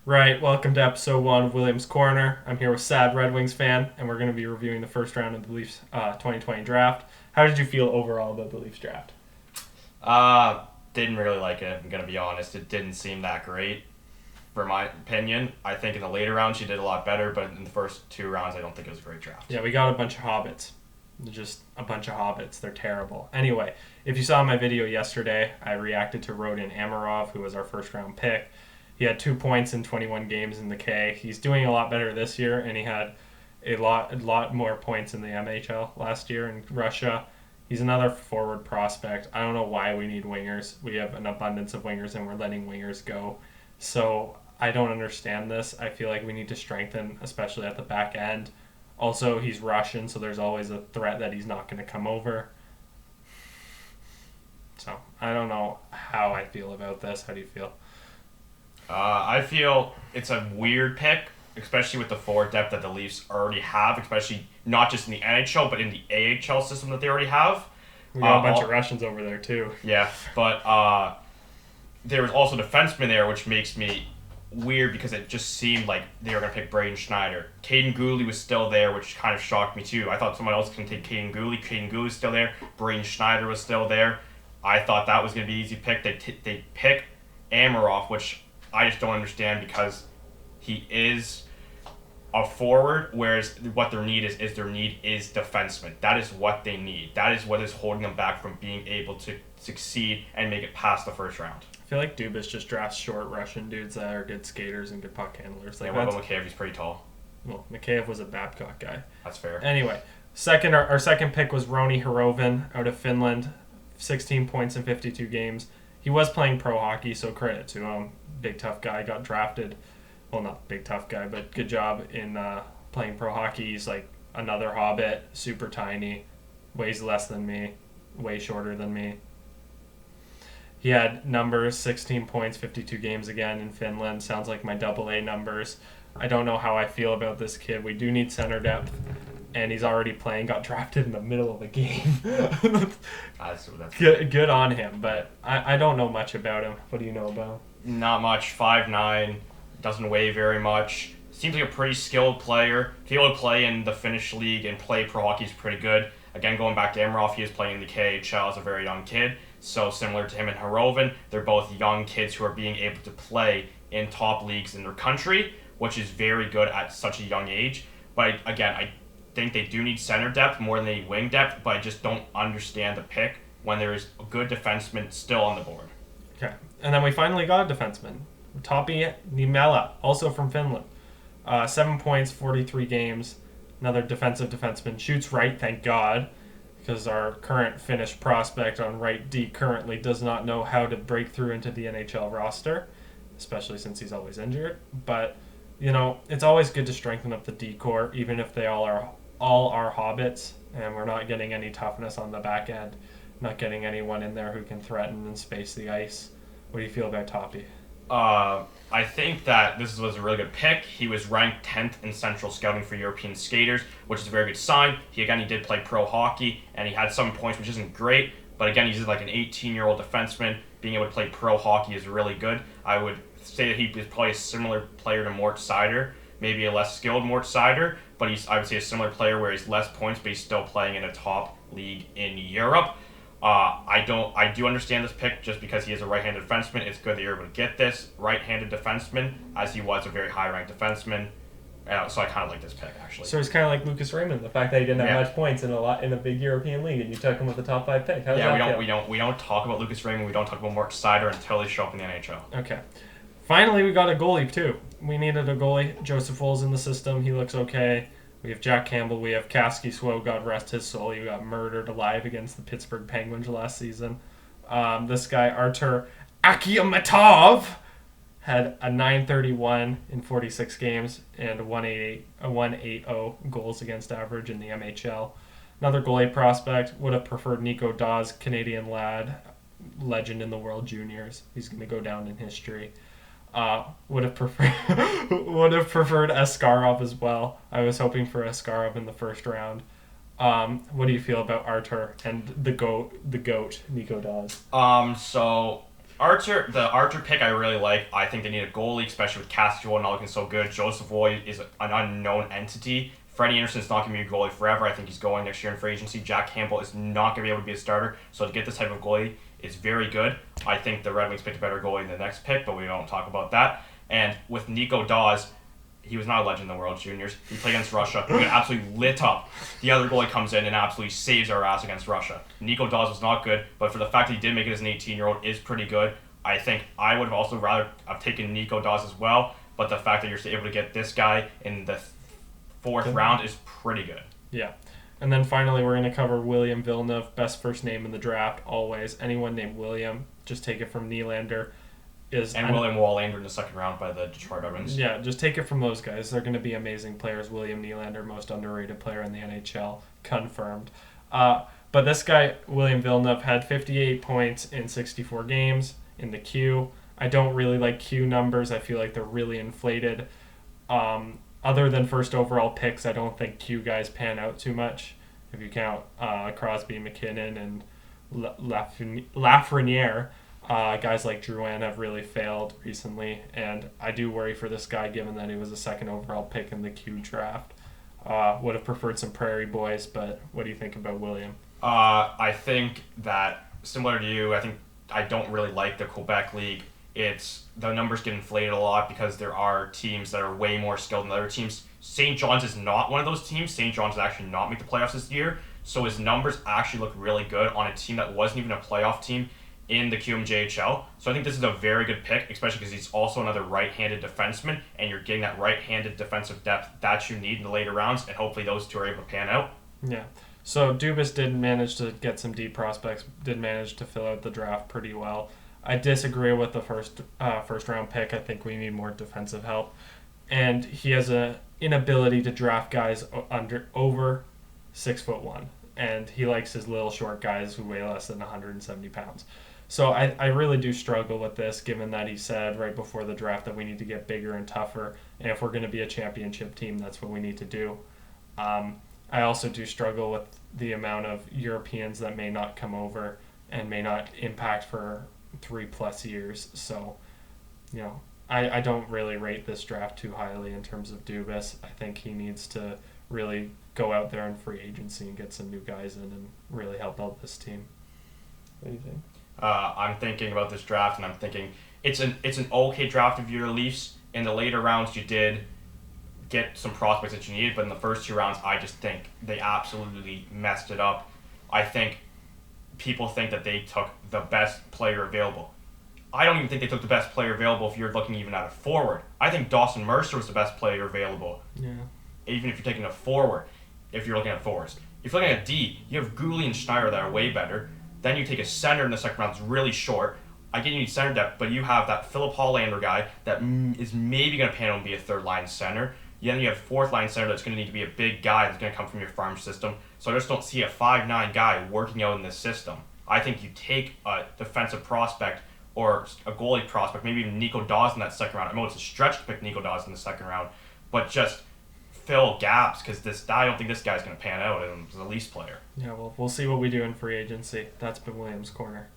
Right, welcome to episode 1 of Williams Corner. I'm here with Sad Red Wings fan, and we're going to be reviewing the first round of the Leafs 2020 draft. How did you feel overall about the Leafs draft? Didn't really like it, I'm going to be honest. It didn't seem that great, for my opinion. I think in the later rounds she did a lot better, but in the first two rounds I don't think it was a great draft. Yeah, we got a bunch of Hobbits. Just a bunch of Hobbits. They're terrible. Anyway, if you saw my video yesterday, I reacted to Rodin Amarov, who was our first round pick. He had 2 points in 21 games in the K. He's doing a lot better this year, and he had a lot more points in the MHL last year in Russia. He's another forward prospect. I don't know why we need wingers. We have an abundance of wingers, and we're letting wingers go. So I don't understand this. I feel like we need to strengthen, especially at the back end. Also, he's Russian, so there's always a threat that he's not going to come over. So I don't know how I feel about this. How do you feel? I feel it's a weird pick, especially with the forward depth that the Leafs already have, especially not just in the NHL, but in the AHL system that they already have. We got a bunch of Russians over there, too. Yeah, but there was also defenseman there, which makes me weird because it just seemed like they were going to pick Braden Schneider. Caden Gooley was still there, which kind of shocked me, too. I thought someone else was going to take Caden Gooley. Caden Gooley was still there. Braden Schneider was still there. I thought that was going to be an easy pick. They pick Amarov, which I just don't understand because he is a forward, whereas what their need is defenseman. That is what they need. That is what is holding them back from being able to succeed and make it past the first round. I feel like Dubas just drafts short Russian dudes that are good skaters and good puck handlers. Like, what about Mikheyev? He's pretty tall. Well, Mikheyev was a Babcock guy. That's fair. Anyway, our second pick was Roni Horovin out of Finland, 16 points in 52 games. He was playing pro hockey, so credit to him. Big tough guy, got drafted. Well, not big tough guy, but good job in playing pro hockey. He's like another Hobbit, super tiny, weighs less than me, way shorter than me. He had numbers, 16 points, 52 games again in Finland. Sounds like my AA numbers. I don't know how I feel about this kid. We do need center depth, and he's already playing. Got drafted in the middle of a game. That's good on him, but I don't know much about him. What do you know about him? Not much. 5'9", doesn't weigh very much. Seems like a pretty skilled player. To be able to play in the Finnish league and play pro hockey is pretty good. Again, going back to Amarov, he is playing in the KHL as a very young kid. So similar to him and Horovin, they're both young kids who are being able to play in top leagues in their country, which is very good at such a young age. But again, I think they do need center depth more than they need wing depth, but I just don't understand the pick when there is a good defenseman still on the board. Okay. And then we finally got a defenseman, Tappi Niemela, also from Finland. 7 points, 43 games. Another defensive defenseman. Shoots right, thank God, because our current Finnish prospect on right D currently does not know how to break through into the NHL roster, especially since he's always injured. But, it's always good to strengthen up the D core, even if they all are Hobbits, and we're not getting any toughness on the back end. Not getting anyone in there who can threaten and space the ice. What do you feel about Tappi? I think that this was a really good pick. He was ranked 10th in Central Scouting for European skaters, which is a very good sign. He did play pro hockey, and he had some points, which isn't great. But again, he's like an 18-year-old defenseman. Being able to play pro hockey is really good. I would say that he is probably a similar player to Mort Seider, maybe a less skilled Mort Seider, but I would say a similar player where he's less points, but he's still playing in a top league in Europe. I do understand this pick just because he is a right-handed defenseman. It's good that you're able to get this right-handed defenseman, as he was a very high-ranked defenseman. So I kind of like this pick, actually. So he's kind of like Lucas Raymond, the fact that he didn't have much points in a big European league, and you took him with the top 5 pick. We don't talk about Lucas Raymond. We don't talk about Mort Seider until they show up in the NHL. Okay. Finally, we got a goalie too. We needed a goalie. Joseph Wool's in the system. He looks okay. We have Jack Campbell. We have Kasky Swo, God rest his soul. He got murdered alive against the Pittsburgh Penguins last season. This guy, Artur Akiamatov, had a .931 in 46 games and a 1.80 goals against average in the MHL. Another goalie prospect. Would have preferred Nico Dawes, Canadian lad, legend in the World Juniors. He's going to go down in history. Would have preferred Askarov as well. I was hoping for Askarov in the first round. What do you feel about Artur and the goat Nico Dawes? So The Archer pick I really like. I think they need a goalie, especially with Castillo not looking so good. Joseph Roy is an unknown entity. Freddie Anderson's not going to be a goalie forever. I think he's going next year in free agency. Jack Campbell is not going to be able to be a starter. So to get this type of goalie is very good. I think the Red Wings picked a better goalie in the next pick, but we don't talk about that. And with Nico Dawes, he was not a legend in the World Juniors. He played against Russia. We got absolutely lit up. The other goalie comes in and absolutely saves our ass against Russia. Nico Dawes was not good, but for the fact that he did make it as an 18-year-old is pretty good. I think I would have also rather have taken Nico Dawes as well, but the fact that you're able to get this guy in the fourth round is pretty good. Yeah. And then finally, we're going to cover William Villeneuve, best first name in the draft, always. Anyone named William, just take it from Nylander. William Wallander in the second round by the Detroit Red Wings. Yeah, just take it from those guys. They're going to be amazing players. William Nylander, most underrated player in the NHL, confirmed. But this guy, William Villeneuve, had 58 points in 64 games in the Q. I don't really like Q numbers. I feel like they're really inflated. Other than first overall picks, I don't think Q guys pan out too much. If you count Crosby, McKinnon, and Lafreniere, guys like Drouin have really failed recently. And I do worry for this guy given that he was a second overall pick in the Q draft. Would have preferred some Prairie Boys, but what do you think about William? I think that, similar to you, I don't really like the Quebec League. The numbers get inflated a lot because there are teams that are way more skilled than other teams. St. John's is not one of those teams. St. John's did actually not make the playoffs this year, so his numbers actually look really good on a team that wasn't even a playoff team in the QMJHL. So I think this is a very good pick, especially because he's also another right-handed defenseman, and you're getting that right-handed defensive depth that you need in the later rounds, and hopefully those two are able to pan out. Yeah. So Dubas did manage to get some deep prospects, did manage to fill out the draft pretty well. I disagree with the first round pick. I think we need more defensive help. And he has an inability to draft guys over 6'1", and he likes his little short guys who weigh less than 170 pounds. So I really do struggle with this, given that he said right before the draft that we need to get bigger and tougher, and if we're going to be a championship team, that's what we need to do. I also do struggle with the amount of Europeans that may not come over and may not impact for 3+ years. So, I don't really rate this draft too highly in terms of Dubas. I think he needs to really go out there in free agency and get some new guys in and really help out this team. What do you think? I'm thinking about this draft, and I'm thinking it's an okay draft of your Leafs. In the later rounds, you did get some prospects that you needed, but in the first two rounds, I just think they absolutely messed it up. I think people think that they took the best player available. I don't even think they took the best player available if you're looking even at a forward. I think Dawson Mercer was the best player available. Yeah. Even if you're taking a forward, if you're looking at forwards. If you're looking at D, you have Gooley and Schneider that are way better. Then you take a center in the second round that's really short. I get you need center depth, but you have that Philip Hollander guy that is maybe going to pan out and be a third-line center. Then you have fourth-line center that's going to need to be a big guy that's going to come from your farm system. So I just don't see a 5'9" guy working out in this system. I think you take a defensive prospect or a goalie prospect, maybe even Nico Dawes in that second round. I know it's a stretch to pick Nico Dawes in the second round, but just fill gaps because I don't think this guy's going to pan out as a Leafs player. Yeah, well, we'll see what we do in free agency. That's been Williams' Corner.